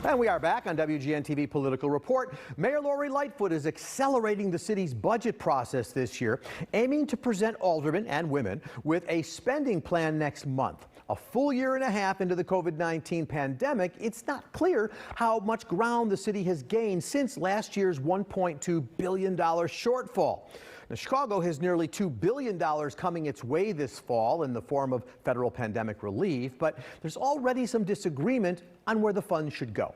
And we are back on WGN-TV Political Report. Mayor Lori Lightfoot is accelerating the city's budget process this year, aiming to present aldermen and women with a spending plan next month. A full year and a half into the COVID-19 pandemic, it's not clear how much ground the city has gained since last year's $1.2 billion shortfall. Now, Chicago has nearly $2 billion coming its way this fall in the form of federal pandemic relief, but there's already some disagreement on where the funds should go.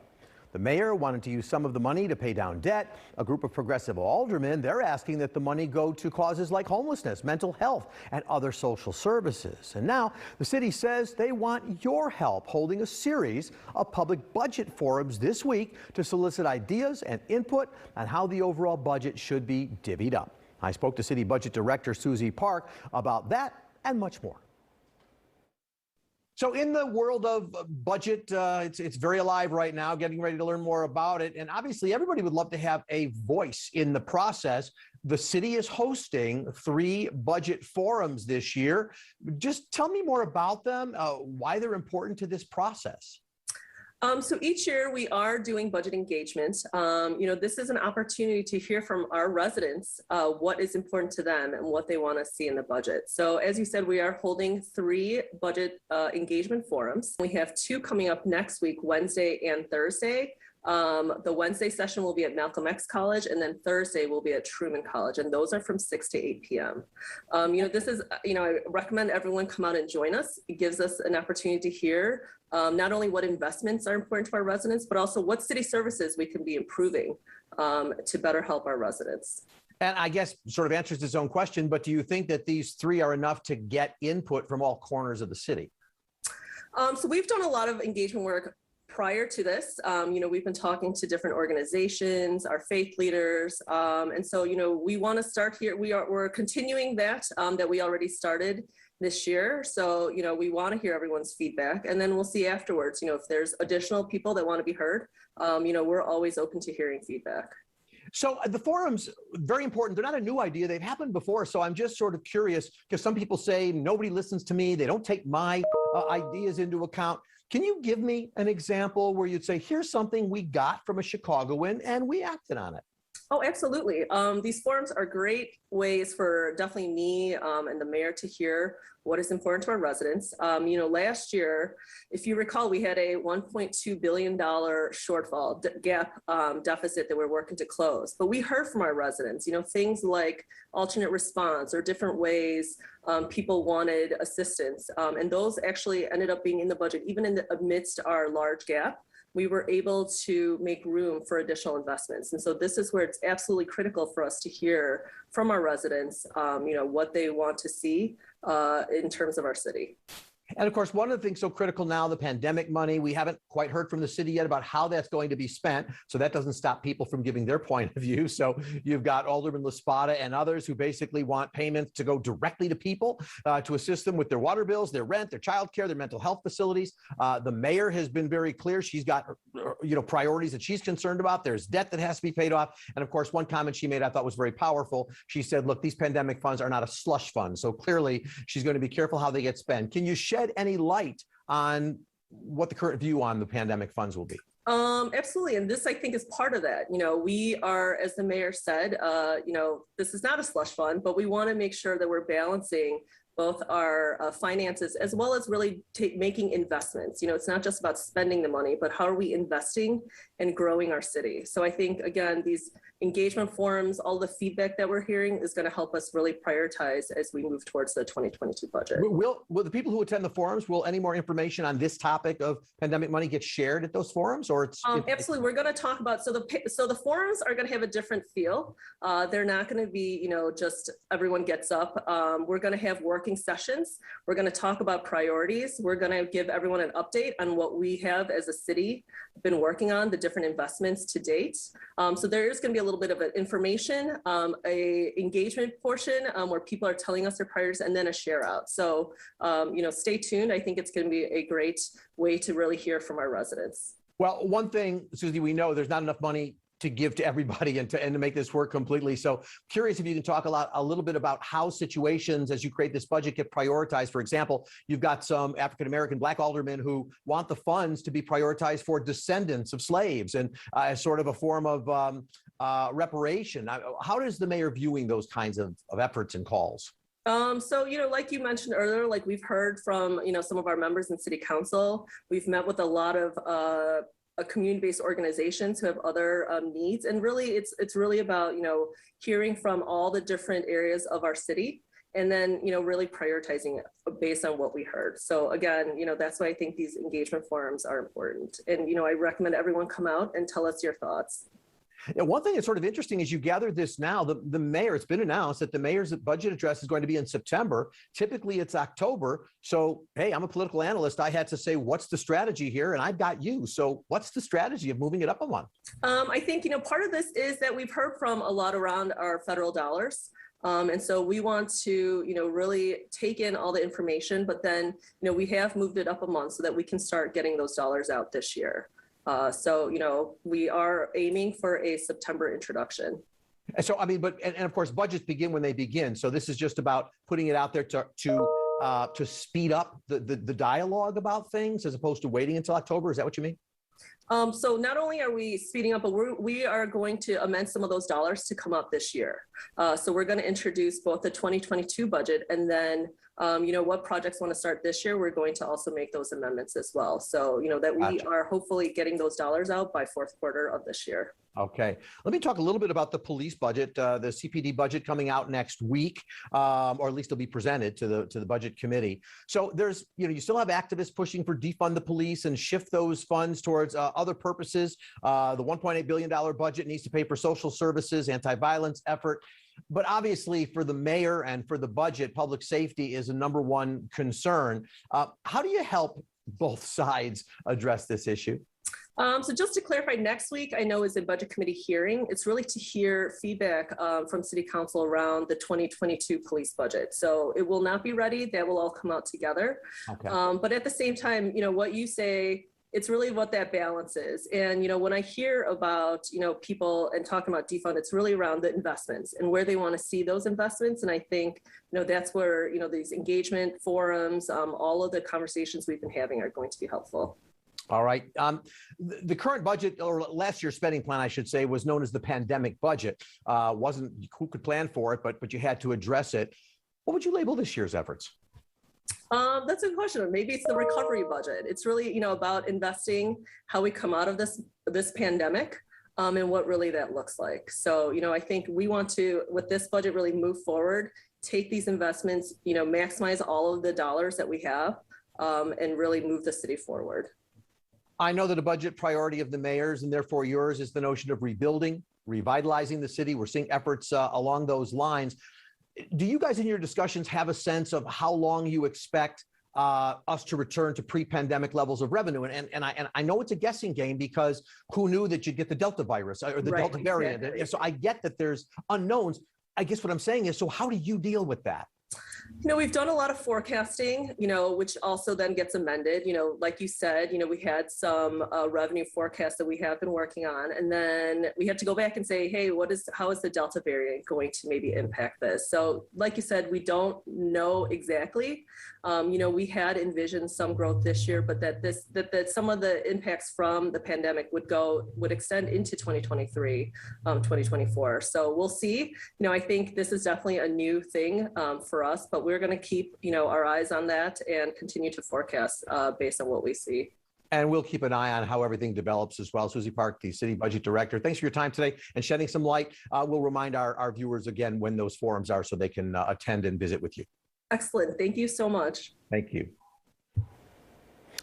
The mayor wanted to use some of the money to pay down debt. A group of progressive aldermen, they're asking that the money go to causes like homelessness, mental health, and other social services. And now the city says they want your help, holding a series of public budget forums this week to solicit ideas and input on how the overall budget should be divvied up. I spoke to City Budget Director Susie Park about that and much more. So in the world of budget, it's very alive right now, getting ready to learn more about it. And obviously, everybody would love to have a voice in the process. The city is hosting 3 budget forums this year. Just tell me more about them, why they're important to this process. So each year we are doing budget engagement. This is an opportunity to hear from our residents what is important to them and what they want to see in the budget. So as you said, we are holding 3 budget engagement forums. We have 2 coming up next week, Wednesday and Thursday. The Wednesday session will be at Malcolm X College, and then Thursday will be at Truman College, and those are from 6 to 8 p.m. I recommend everyone come out and join us. It gives us an opportunity to hear not only what investments are important to our residents, but also what city services we can be improving to better help our residents. And I guess sort of answers its own question, but do you think that these 3 are enough to get input from all corners of the city? So we've done a lot of engagement work prior to this. We've been talking to different organizations, our faith leaders. And so, we want to start here. We're continuing that we already started this year. So, we want to hear everyone's feedback, and then we'll see afterwards, if there's additional people that want to be heard, we're always open to hearing feedback. So the forums, very important. They're not a new idea. They've happened before. So I'm just sort of curious, because some people say nobody listens to me. They don't take my ideas into account. Can you give me an example where you'd say, here's something we got from a Chicagoan and we acted on it? Oh, absolutely. These forums are great ways for definitely me and the mayor to hear what is important to our residents. Last year, if you recall, we had a $1.2 billion shortfall gap deficit that we're working to close. But we heard from our residents, things like alternate response or different ways people wanted assistance. And those actually ended up being in the budget, even in the amidst our large gap. We were able to make room for additional investments. And so this is where it's absolutely critical for us to hear from our residents, what they want to see in terms of our city. And of course, one of the things so critical now, the pandemic money, we haven't quite heard from the city yet about how that's going to be spent. So that doesn't stop people from giving their point of view. So you've got Alderman LaSpada and others who basically want payments to go directly to people to assist them with their water bills, their rent, their childcare, their mental health facilities. The mayor has been very clear. She's got, priorities that she's concerned about. There's debt that has to be paid off. And of course, one comment she made I thought was very powerful. She said, look, these pandemic funds are not a slush fund. So clearly she's going to be careful how they get spent. Can you shed any light on what the current view on the pandemic funds will be? Absolutely. And this, I think, is part of that. We are, as the mayor said, this is not a slush fund, but we want to make sure that we're balancing both our finances as well as really making investments. It's not just about spending the money, but how are we investing and growing our city? So I think, again, these engagement forums, all the feedback that we're hearing is going to help us really prioritize as we move towards the 2022 budget. Will the people who attend the forums, will any more information on this topic of pandemic money get shared at those forums? Or absolutely. We're going to talk about, so the forums are going to have a different feel. They're not going to be, just everyone gets up. We're going to have working sessions. We're going to talk about priorities. We're going to give everyone an update on what we have as a city been working on, the different investments to date. So there is going to be a little bit of an information, a engagement portion where people are telling us their priorities, and then a share out. So, stay tuned. I think it's going to be a great way to really hear from our residents. Well, one thing, Susie, we know there's not enough money to give to everybody and to make this work completely. So curious if you can talk a little bit about how situations as you create this budget get prioritized. For example, you've got some African-American Black aldermen who want the funds to be prioritized for descendants of slaves and as sort of a form of reparation. How is the mayor viewing those kinds of efforts and calls? So, like you mentioned earlier, like we've heard from, some of our members in city council. We've met with a lot of community-based organizations who have other needs. And really, it's really about, hearing from all the different areas of our city and then, really prioritizing it based on what we heard. So again, that's why I think these engagement forums are important. And, I recommend everyone come out and tell us your thoughts. Yeah, one thing that's sort of interesting is you gathered this now, the mayor, it's been announced that the mayor's budget address is going to be in September. Typically it's October. So, hey, I'm a political analyst. I had to say, what's the strategy here? And I've got you. So what's the strategy of moving it up a month? I think, part of this is that we've heard from a lot around our federal dollars. And so we want to, really take in all the information, but then, we have moved it up a month so that we can start getting those dollars out this year. So, we are aiming for a September introduction. And so, and of course, budgets begin when they begin. So this is just about putting it out there to speed up the dialogue about things as opposed to waiting until October. Is that what you mean? So not only are we speeding up, but we are going to amend some of those dollars to come up this year. So we're going to introduce both the 2022 budget and then, what projects want to start this year, we're going to also make those amendments as well. So, that we are hopefully getting those dollars out by fourth quarter of this year. Okay. Let me talk a little bit about the police budget, the CPD budget coming out next week, or at least it'll be presented to the budget committee. So there's, you still have activists pushing for defund the police and shift those funds towards other purposes. The $1.8 billion budget needs to pay for social services, anti-violence effort. But obviously for the mayor and for the budget, public safety is a number one concern. How do you help both sides address this issue? So just to clarify, next week, I know is a budget committee hearing. It's really to hear feedback from city council around the 2022 police budget. So it will not be ready. That will all come out together. Okay. But at the same time, what you say, it's really what that balance is. And, when I hear about, people and talking about defund, it's really around the investments and where they want to see those investments. And I think, that's where, these engagement forums, all of the conversations we've been having are going to be helpful. All right. The current budget, or last year's spending plan, I should say, was known as the pandemic budget. Wasn't who could plan for it, but you had to address it. What would you label this year's efforts? That's a good question. Maybe it's the recovery budget. It's really, about investing how we come out of this pandemic and what really that looks like. So, I think we want to, with this budget, really move forward, take these investments, maximize all of the dollars that we have and really move the city forward. I know that a budget priority of the mayor's and therefore yours is the notion of rebuilding, revitalizing the city. We're seeing efforts along those lines. Do you guys in your discussions have a sense of how long you expect us to return to pre-pandemic levels of revenue? And I know it's a guessing game because who knew that you'd get the Delta virus or the Delta variant? Exactly. So I get that there's unknowns. I guess what I'm saying is, so how do you deal with that? We've done a lot of forecasting, which also then gets amended. Like you said, we had some revenue forecasts that we have been working on. And then we had to go back and say, hey, how is the Delta variant going to maybe impact this? So like you said, we don't know exactly. We had envisioned some growth this year, but that some of the impacts from the pandemic would extend into 2023, 2024. So we'll see. I think this is definitely a new thing for us, but we're going to keep, our eyes on that and continue to forecast based on what we see. And we'll keep an eye on how everything develops as well. Susie Park, the city budget director, thanks for your time today and shedding some light. We'll remind our viewers again when those forums are so they can attend and visit with you. Excellent. Thank you so much. Thank you.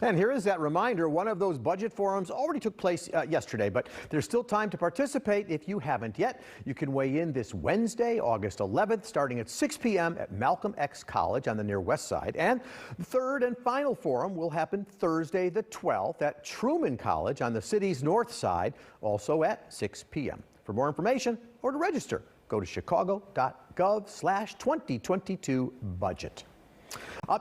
And here is that reminder. One of those budget forums already took place yesterday, but there's still time to participate if you haven't yet. You can weigh in this Wednesday, August 11th, starting at 6 p.m. at Malcolm X College on the near west side. And the third and final forum will happen Thursday, the 12th at Truman College on the city's north side, also at 6 p.m. For more information or to register, go to chicago.gov/2022 budget.